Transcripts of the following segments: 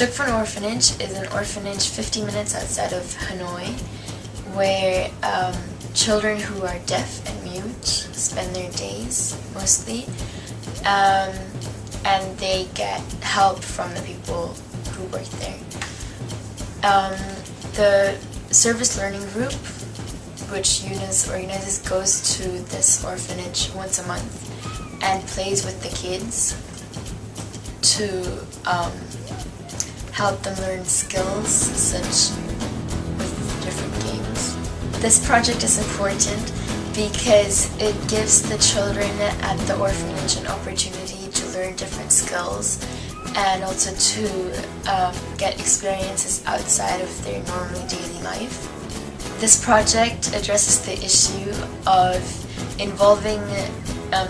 Chukphon Orphanage is an orphanage 50 minutes outside of Hanoi, where children who are deaf and mute spend their days mostly, and they get help from the people who work there. The service learning group, which UNIS organizes, goes to this orphanage once a month and plays with the kids to help them learn skills such with different games. This project is important because it gives the children at the orphanage an opportunity to learn different skills and also to get experiences outside of their normal daily life. This project addresses the issue of involving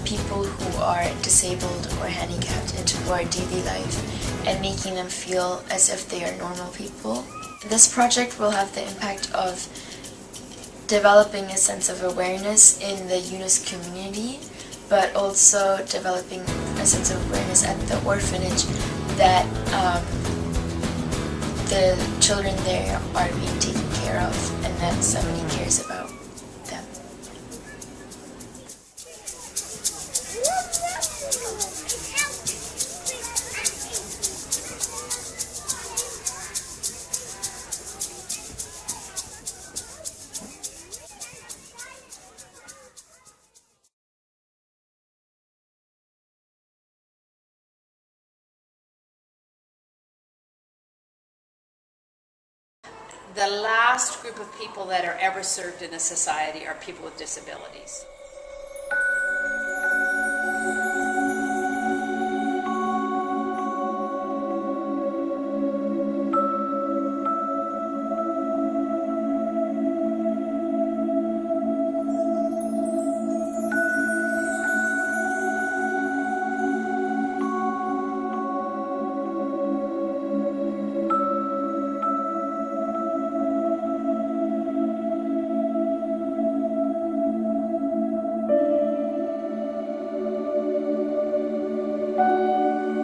people who are disabled or handicapped into our daily life and making them feel as if they are normal people. This project will have the impact of developing a sense of awareness in the UNIS community, but also developing a sense of awareness at the orphanage that the children there are being taken care of and that somebody cares about them. The last group of people that are ever served in a society are people with disabilities.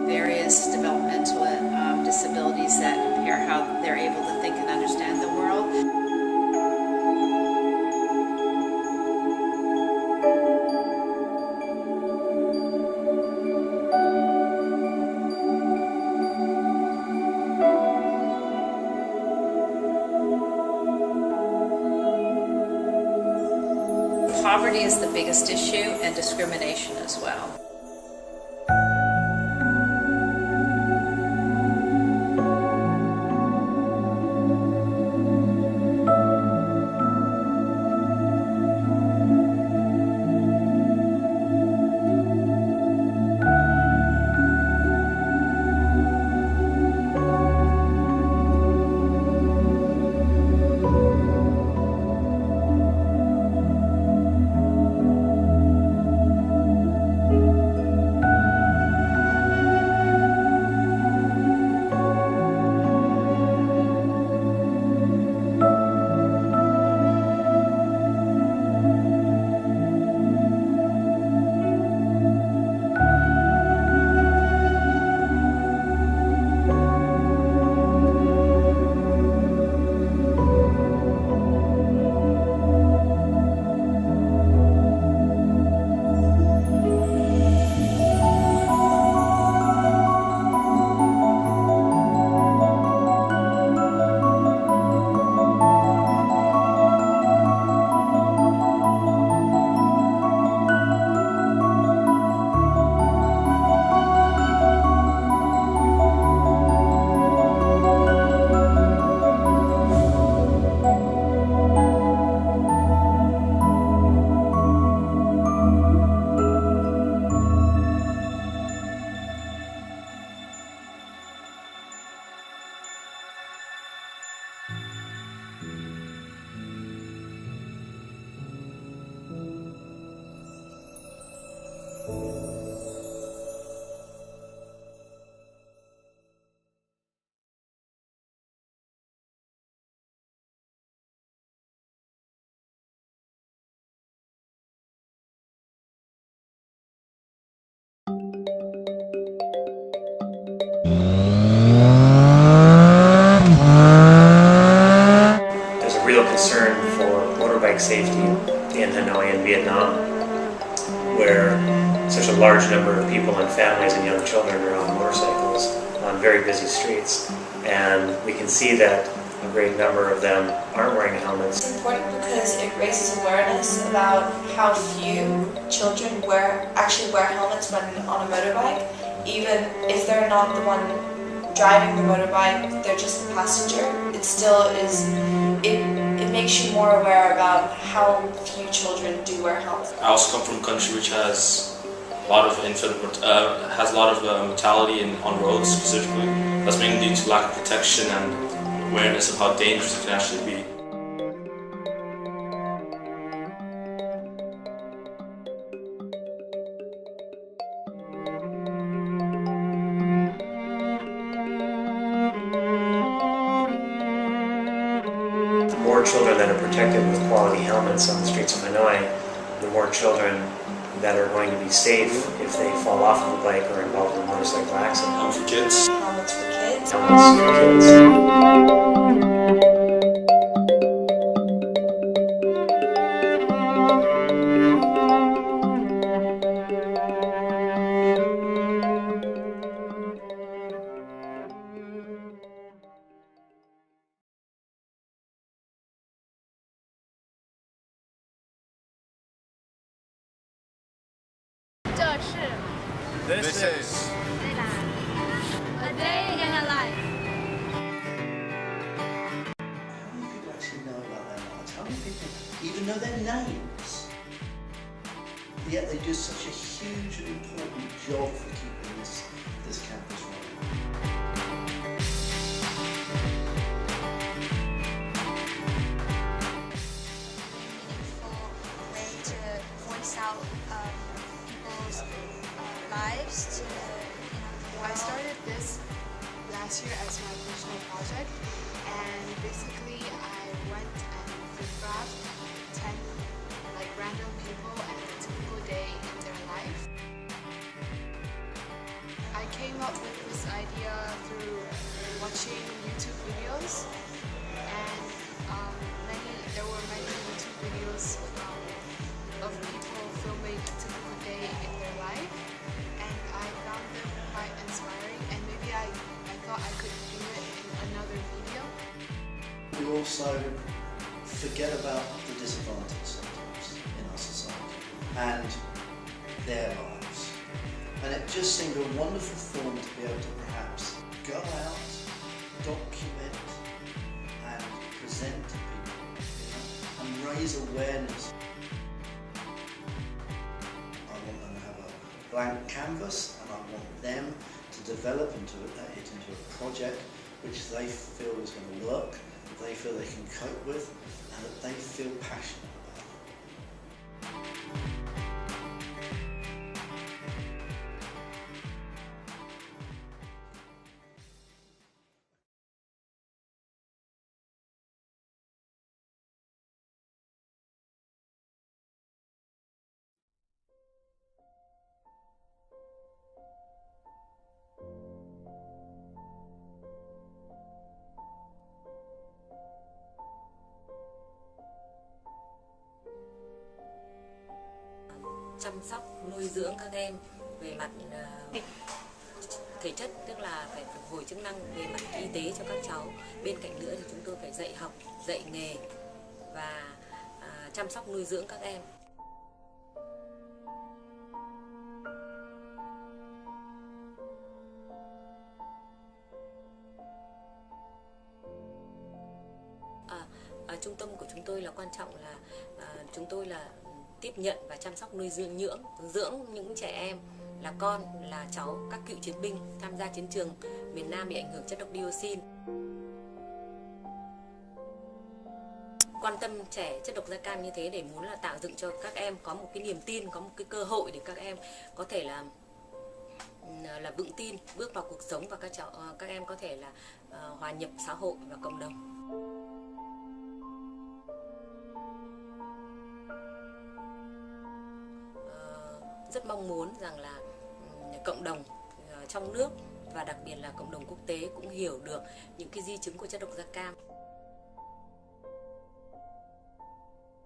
Various developmental disabilities that impair how they're able to think and understand the world. Poverty is the biggest issue, and discrimination as well. a large number of people and families and young children are on motorcycles on very busy streets, and we can see that a great number of them aren't wearing helmets. It's important because it raises awareness about how few children actually wear helmets when on a motorbike. Even if they're not the one driving the motorbike, they're just the passenger. It still is, it makes you more aware about how few children do wear helmets. I also come from a country which has a lot of mortality on roads specifically. That's mainly due to lack of protection and awareness of how dangerous it can actually be. The more children that are protected with quality helmets on the streets of Hanoi, the more children that are going to be safe if they fall off of a bike or involved in a motorcycle accident. For kids. Helmets for kids. Helmets for kids. This is A Day in a Life. How many people actually know about their lives? How many people even know their names? Yet they do such a huge and important job for keeping this campus running. Way to voice out people's lives to I started this last year as my personal project, and basically I went and photographed 10 random people and a typical day in their life. I came up with this idea through watching YouTube videos, and there were many YouTube videos of people filming a typical day in their life, and I found them quite inspiring, and maybe I thought I could do it in another video. We also forget about the disadvantaged sometimes in our society and their lives. And it just seemed a wonderful form to be able to perhaps go out, document and present to people, and raise awareness. I want them to have a blank canvas, and I want them to develop it into a project which they feel is going to work, that they feel they can cope with, and that they feel passionate about. Chăm sóc nuôi dưỡng các em về mặt thể chất, tức là phải phục hồi chức năng về mặt y tế cho các cháu. Bên cạnh nữa thì chúng tôi phải dạy học, dạy nghề và chăm sóc nuôi dưỡng các em. Ở trung tâm của chúng tôi là quan trọng là chúng tôi là tiếp nhận và chăm sóc nuôi dưỡng những trẻ em là con, là cháu các cựu chiến binh tham gia chiến trường miền Nam bị ảnh hưởng chất độc dioxin. Quan tâm trẻ chất độc da cam như thế để muốn là tạo dựng cho các em có một cái niềm tin, có một cái cơ hội để các em có thể là vững tin bước vào cuộc sống, và các em có thể là hòa nhập xã hội và cộng đồng. Rất mong muốn rằng là cộng đồng trong nước và đặc biệt là cộng đồng quốc tế cũng hiểu được những cái di chứng của chất độc da cam.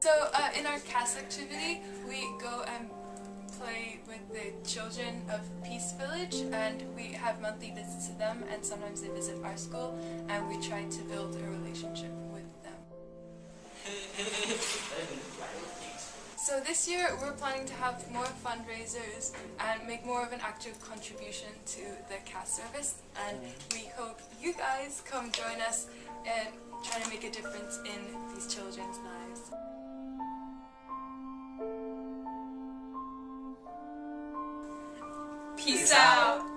So in our cast activity, we go and play with the children of Peace Village, and we have monthly visits to them, and sometimes they visit our school, and we try to build a relationship with them. So this year we're planning to have more fundraisers and make more of an active contribution to the CAS service, and we hope you guys come join us and try to make a difference in these children's lives. Peace out!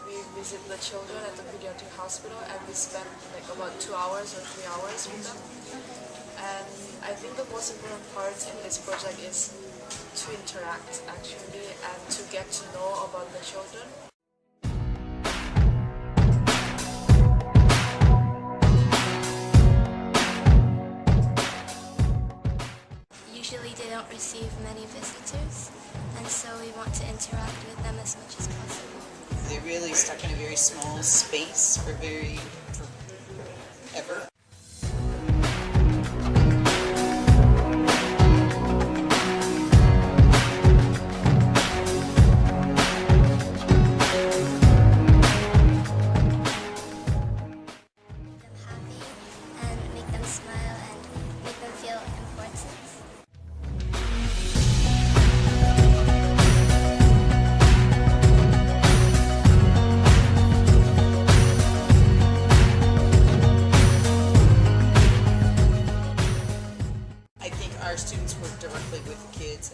We visit the children at the pediatric hospital, and we spend like about 2 hours or 3 hours with them. And I think the most important part in this project is to interact actually and to get to know about the children. Usually they don't receive many visitors, and so we want to interact with them as much as possible. They're really stuck in a very small space for ever. Make them happy and make them smile and make them feel important. I think our students work directly with the kids.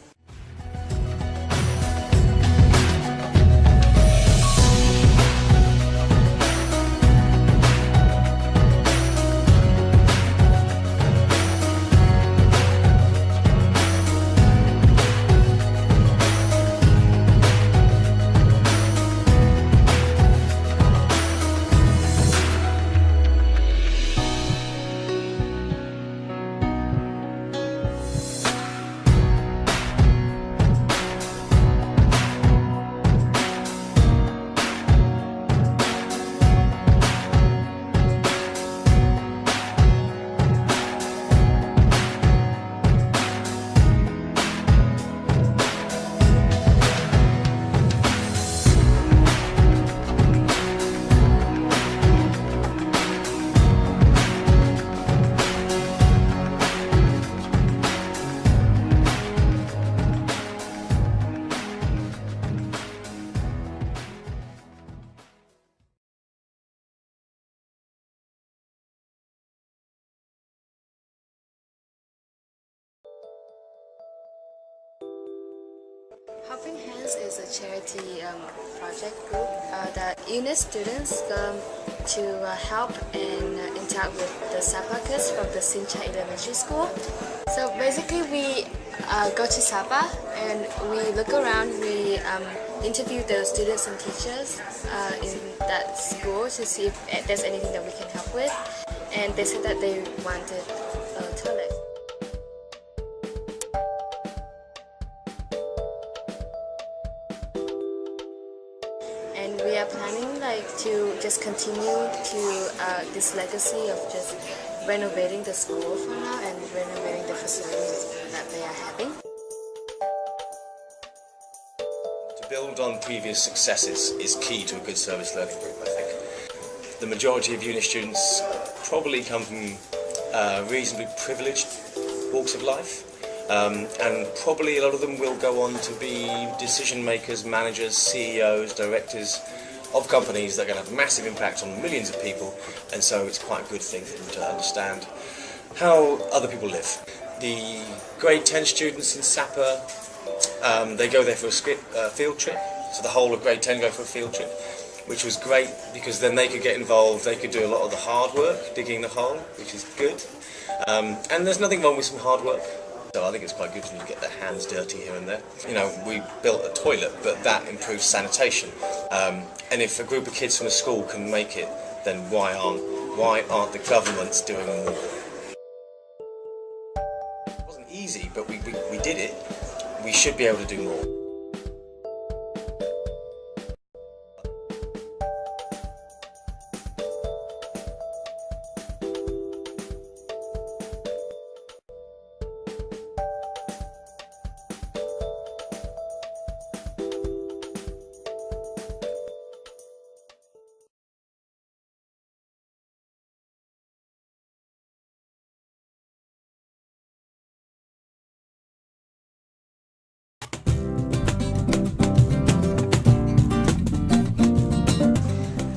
Helping Hands is a charity project group that UNIS students come to help and interact with the Sapa kids from the Sincha Elementary School. So basically we go to Sapa and we look around, we interview the students and teachers in that school to see if there's anything that we can help with, and they said that they wanted a toilet. And we are planning to just continue to this legacy of just renovating the school for now and renovating the facilities that they are having. To build on previous successes is key to a good service learning group, I think. The majority of UNIS students probably come from reasonably privileged walks of life. And probably a lot of them will go on to be decision makers, managers, CEOs, directors of companies that are going to have a massive impact on millions of people, and so it's quite a good thing for them to understand how other people live. The grade 10 students in Sapa, they go there for a field trip, so the whole of grade 10 go for a field trip, which was great because then they could get involved, they could do a lot of the hard work, digging the hole, which is good. And there's nothing wrong with some hard work. So I think it's quite good to get their hands dirty here and there. You know, we built a toilet, but that improves sanitation. And if a group of kids from a school can make it, then why aren't the governments doing more? It wasn't easy, but we did it. We should be able to do more.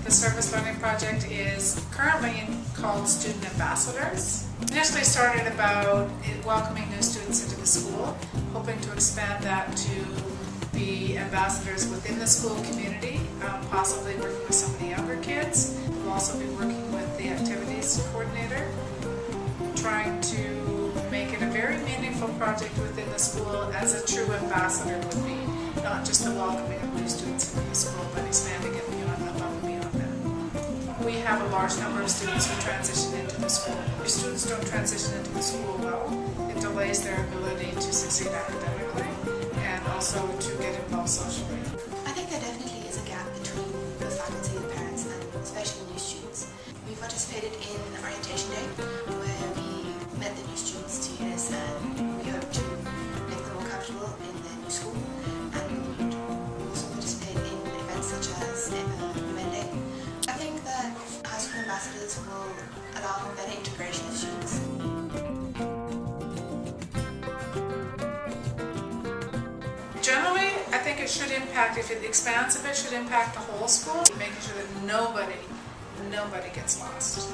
The Service Learning Project is currently called Student Ambassadors. Initially started about welcoming new students into the school, hoping to expand that to be ambassadors within the school community, possibly working with some of the younger kids. We'll also be working with the activities coordinator, trying to make it a very meaningful project within the school as a true ambassador would be, not just the welcoming of new students into the school, but expanding it beyond above and beyond that. We have a large number of students who transition into the school. If students don't transition into the school well, it delays their ability to succeed academically and also to get involved socially. I think there definitely is a gap between the faculty, the parents, and especially new students. We participated in Orientation Day, where we met the new students to UNIS, and we hope to make them more comfortable in their new school. And we also participate in events such as UN Day. I think that high school ambassadors will allow better integration of students. Generally, I think it should impact, if it expands a bit, should impact the whole school, making sure that nobody gets lost.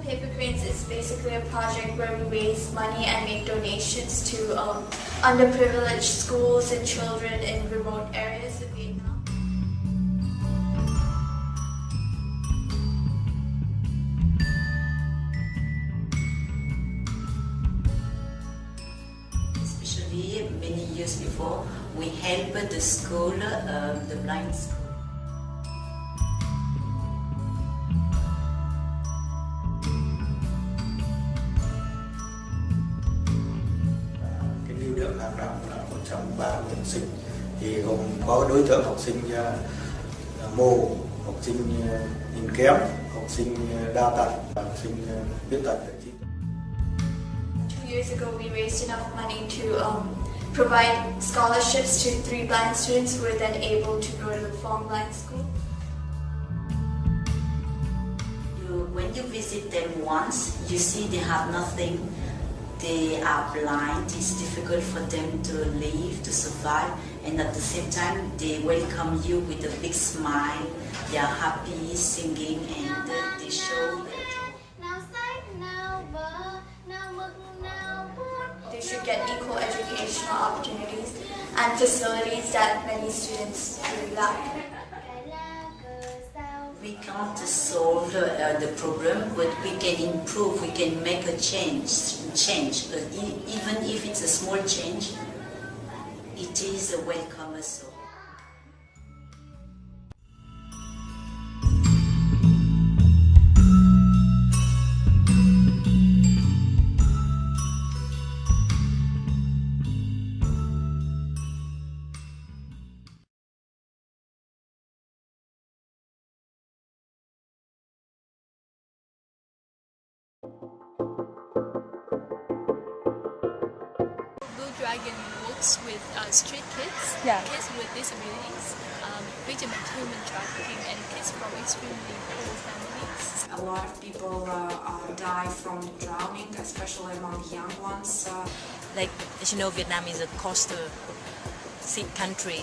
Paper Cranes is basically a project where we raise money and make donations to underprivileged schools and children in remote areas of Vietnam. Especially many years before, we helped the school, the blind school. Hoạt động là 130 học sinh thì gồm có đối tượng học sinh mù, học sinh nhìn kém, học sinh đa tật, học sinh khuyết tật. 2 years ago, we raised enough money to provide scholarships to 3 blind students who were then able to go to the Phong Blind School. When you visit them once, you see they have nothing. They are blind, it's difficult for them to live, to survive, and at the same time they welcome you with a big smile. They are happy, singing, and they show that they should get equal educational opportunities and facilities that many students really lack. we can't solve the problem, but we can improve, we can make a change. Even if it's a small change, it is a welcome also. Blue Dragon looks works with street kids, kids with disabilities, victim of human trafficking, and kids from extremely poor families. A lot of people die from drowning, especially among young ones. Like, as you know, Vietnam is a coastal sea country.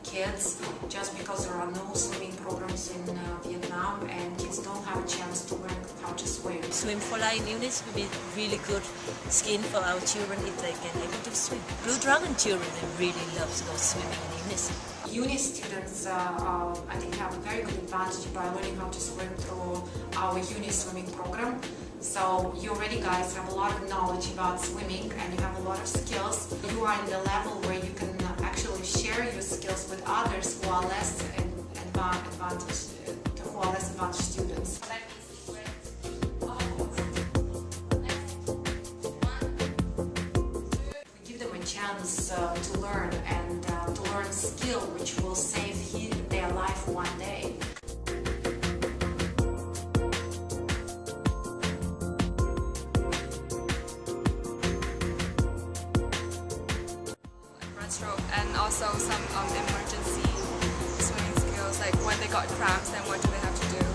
Kids, just because there are no swimming programs in Vietnam, and kids don't have a chance to learn how to swim. Swim for Life in UNIS will be really good skin for our children if they can able to swim. Blue Dragon children, they really love to go swimming in UNIS. UNIS students, I think, have a very good advantage by learning how to swim through our UNIS swimming program. So you already guys have a lot of knowledge about swimming and you have a lot of skills. You are in the level where you can actually share your skills with others who are less advantaged students. We give them a chance to learn and to learn skill which will save their life one day. Breaststroke and also some emergency swimming skills, like when they got cramps, then what do they have to do?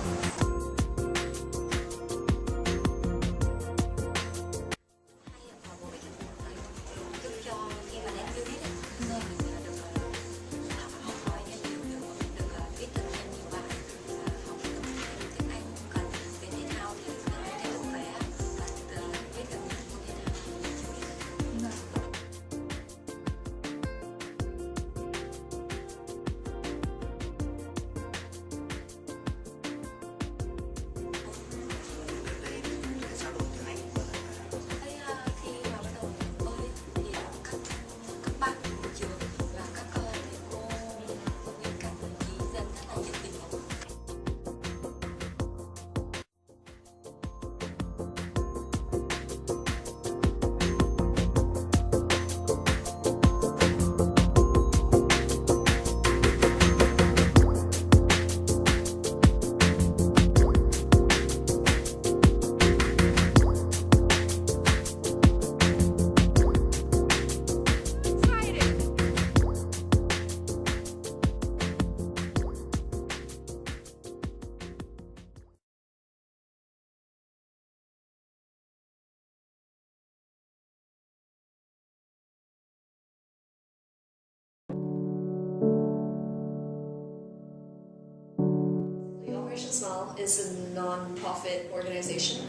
Small is a non-profit organization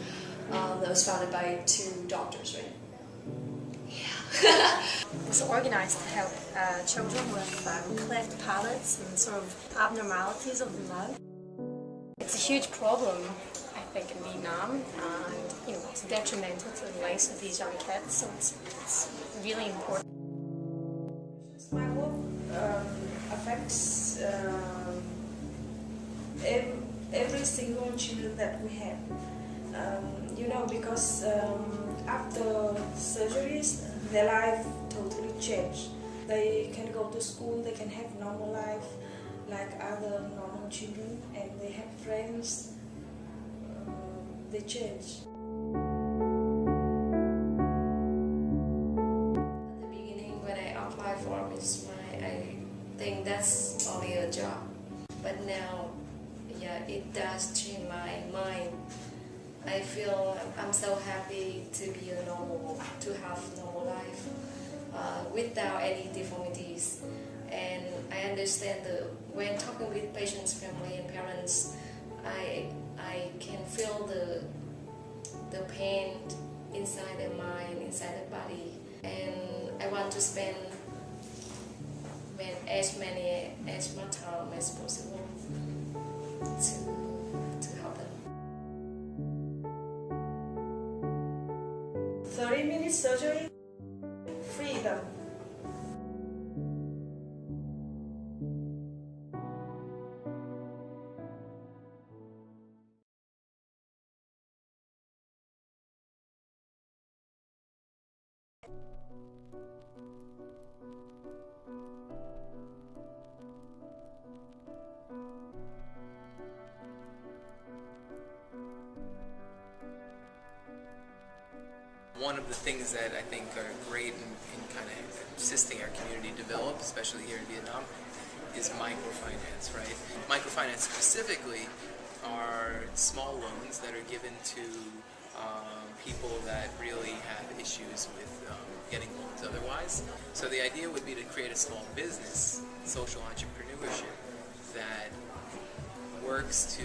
that was founded by two doctors, right? Yeah. It's organized to help children with cleft palates and sort of abnormalities of the mouth. It's a huge problem, I think, in Vietnam, and it's detrimental to the lives of these young kids, so it's really important. My work affects every single children that we have, because after surgeries, their life totally changed. They can go to school, they can have normal life like other normal children, and they have friends. They change. At the beginning, when I applied for Miss Smile, I think that's only a job, but now, it does change my mind. I feel I'm so happy to be to have normal life without any deformities. And I understand when talking with patients, family, and parents, I can feel the pain inside their mind, inside their body, and I want to spend as much time as possible to help them. 30-minute surgery, freedom. one of the things that I think are great in kind of assisting our community develop, especially here in Vietnam, is microfinance, right? Microfinance specifically are small loans that are given to people that really have issues with getting loans otherwise. So the idea would be to create a small business, social entrepreneurship, that works to,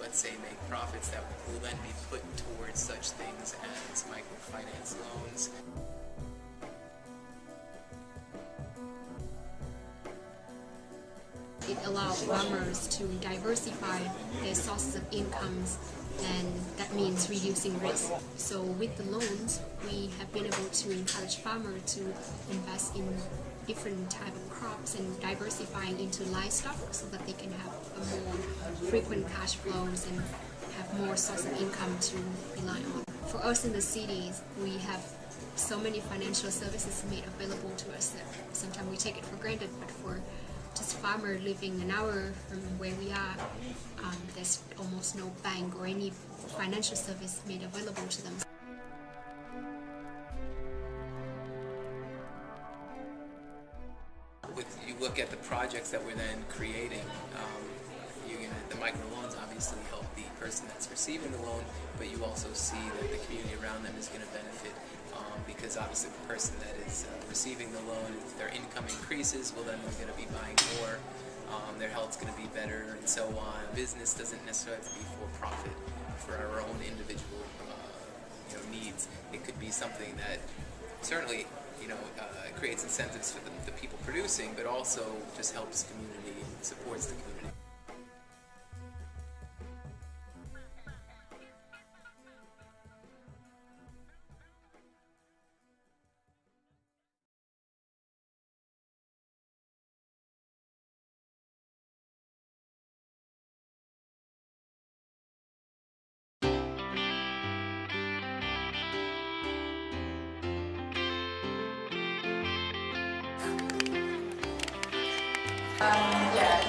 let's say, make profits that will then be put towards such things as microfinance loans. It allows farmers to diversify their sources of incomes, and that means reducing risk. So with the loans, we have been able to encourage farmers to invest in different type of crops and diversifying into livestock so that they can have a more frequent cash flows and have more source of income to rely on. For us in the cities, we have so many financial services made available to us that sometimes we take it for granted, but for just farmer living an hour from where we are, there's almost no bank or any financial service made available to them. You look at the projects that we're then creating, the microloans obviously help the person that's receiving the loan, but you also see that the community around them is going to benefit because obviously the person that is receiving the loan, if their income increases, well then they're going to be buying more, their health's going to be better, and so on. Business doesn't necessarily have to be for profit for our own individual needs. It could be something that certainly creates incentives for the people producing, but also just helps the community and supports the community.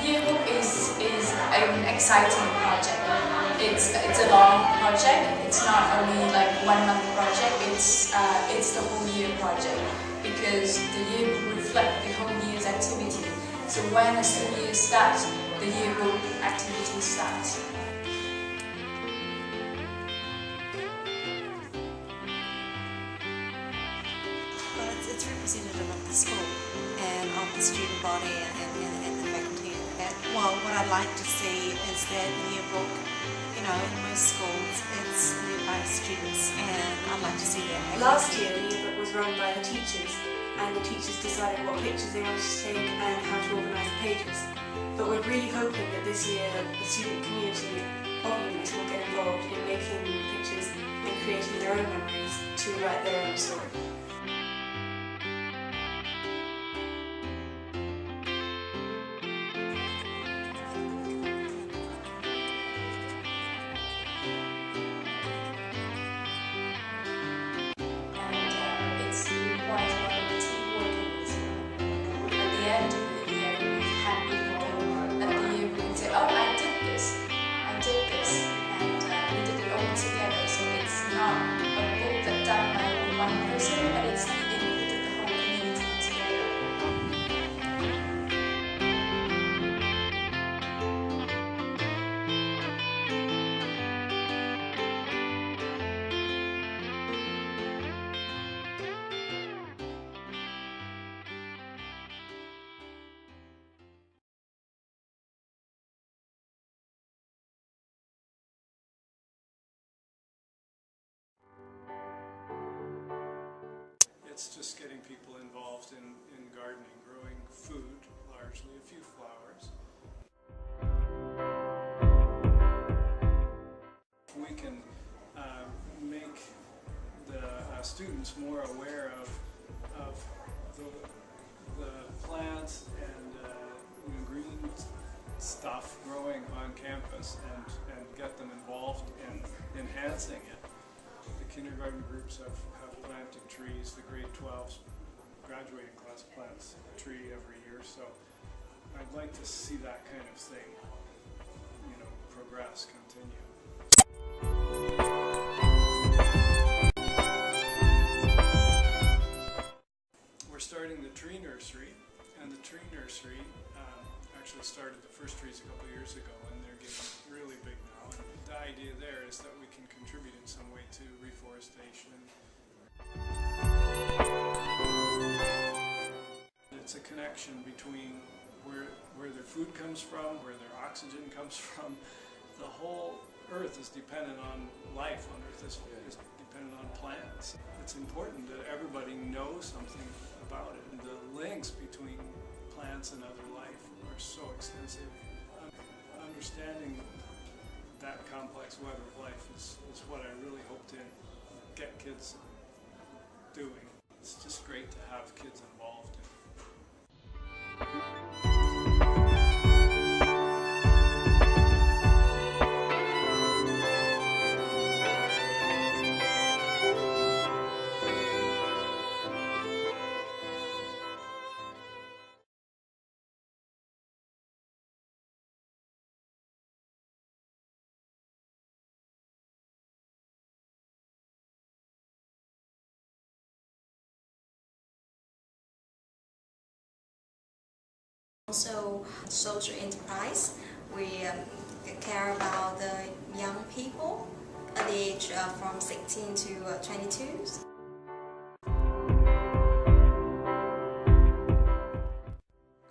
Yearbook is an exciting project. It's a long project. It's not only like 1 month project. It's the whole year project because the yearbook reflects the whole year's activity. So when a school year starts, the yearbook activity starts. Well, it's representative of the school and of the student body and the faculty. Well, what I'd like to see is that the yearbook, in most schools, it's led by students, and I'd like to see that. Last year, the yearbook was run by the teachers, and the teachers decided what pictures they wanted to take and how to organise the pages. But we're really hoping that this year the student community of UNIS will get involved in making pictures and creating their own memories to write their own story. It's just getting people involved in gardening, growing food, largely, a few flowers. If we can make the students more aware of the plants and green stuff growing on campus and get them involved in enhancing it. The kindergarten groups have planted trees. The grade 12's graduating class plants a tree every year. So I'd like to see that kind of thing, progress, continue. idea there is that we can contribute in some way to reforestation. It's a connection between where their food comes from, where their oxygen comes from. The whole Earth is dependent on life on Earth, is dependent on plants. It's important that everybody knows something about it. And the links between plants and other life are so extensive. Understanding that complex web of life is what I really hope to get kids doing. It's just great to have kids involved in it. Also, social enterprise. We care about the young people at the age from 16 to 22.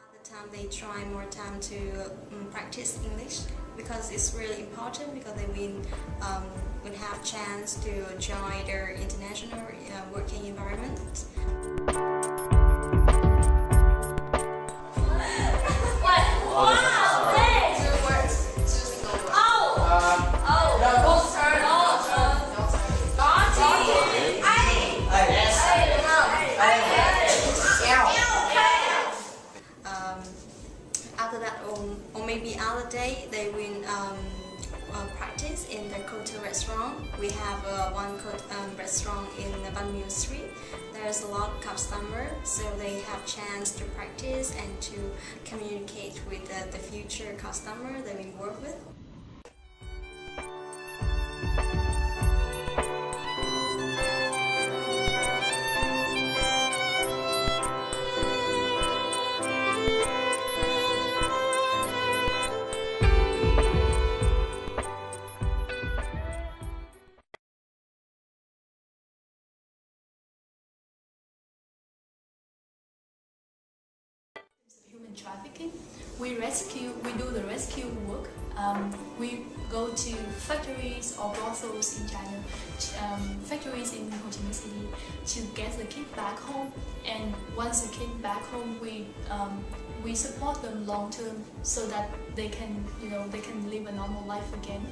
At the time, they try more time to practice English because it's really important because they will have chance to join their international working environment. After that, or maybe other day, they will practice in the Koto restaurant. We have one restaurant in Ban Mue Street. There's a lot of customers, so they have chance to practice and to communicate with the future customer they will work with. Human trafficking. We do the rescue work. We go to factories or brothels in China, factories in Ho Chi Minh City to get the kid back home. And once the kid back home, we support them long term so that they can live a normal life again.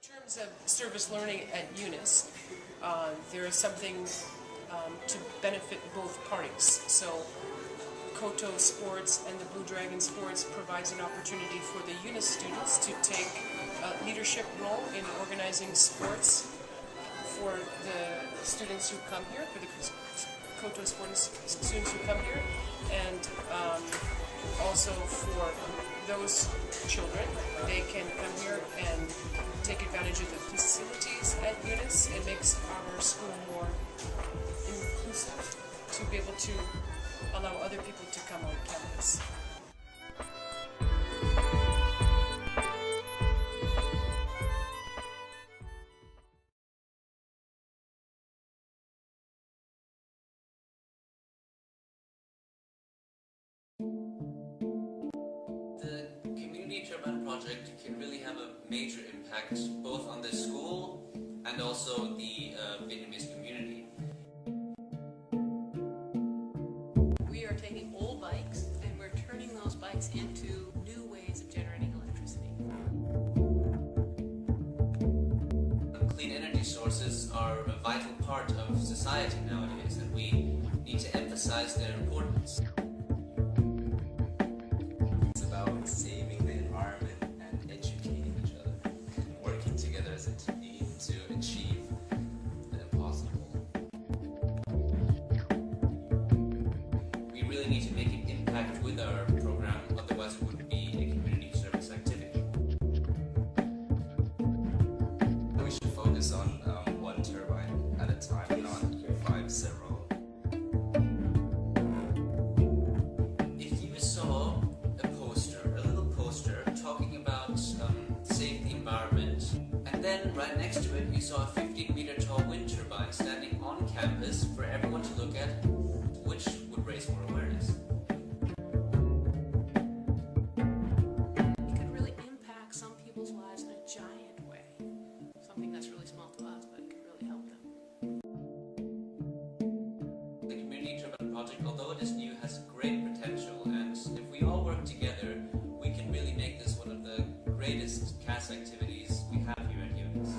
In terms of service learning at UNIS, there is something to benefit both parties. So Koto Sports and the Blue Dragon Sports provides an opportunity for the UNIS students to take a leadership role in organizing sports for the students who come here, for the Koto Sports students who come here, and also for those children, they can come here and take advantage of the facilities at UNIS. It makes our school more inclusive to be able to allow other people to come on campus. Project can really have a major impact both on the school and also the Vietnamese community. We are taking old bikes and we're turning those bikes into new ways of generating electricity. Clean energy sources are a vital part of society nowadays, and we need to emphasize their importance. It's about saving the environment and educating each other, working together as a team. you saw a 15-meter tall wind turbine standing on campus for everyone to look at, which would raise more awareness. It could really impact some people's lives in a giant way. Something that's really small to us, but it could really help them. The community turbine project, although it is new, has great potential, and if we all work together, we can really make this one of the greatest CAS activities we have here at UNIS.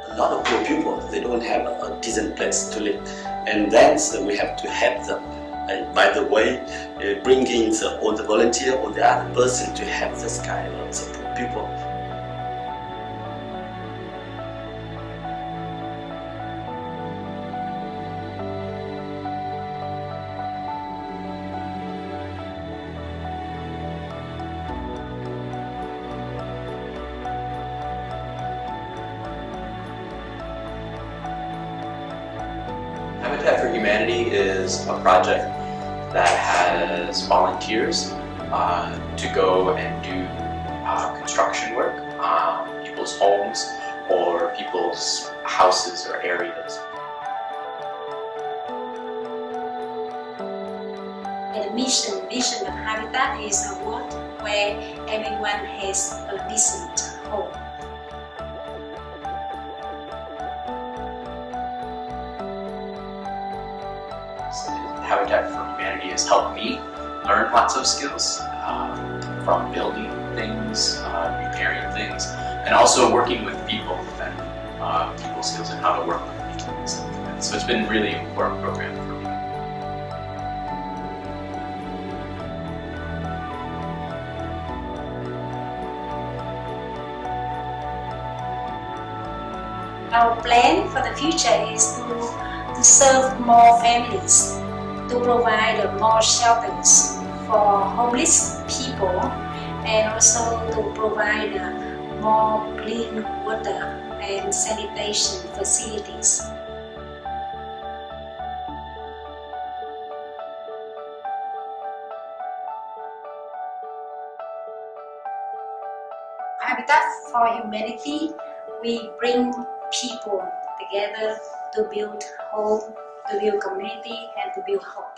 A lot of poor people, they don't have a decent place to live, and then we have to help them. And by the way, bringing all the volunteer or the other person to help this kind of poor people. Habitat for Humanity is a project that has volunteers to go and do construction work on people's homes or people's houses or areas. The vision of Habitat is a world where everyone has a decent home. Habitat for Humanity has helped me learn lots of skills from building things, repairing things, and also working with people and people skills and how to work with people and stuff like that. So it's been a really important program for me. Our plan for the future is to serve more families, to provide more shelters for homeless people, and also to provide more clean water and sanitation facilities. Habitat for Humanity, we bring people together to build home, to build community, and to build hope.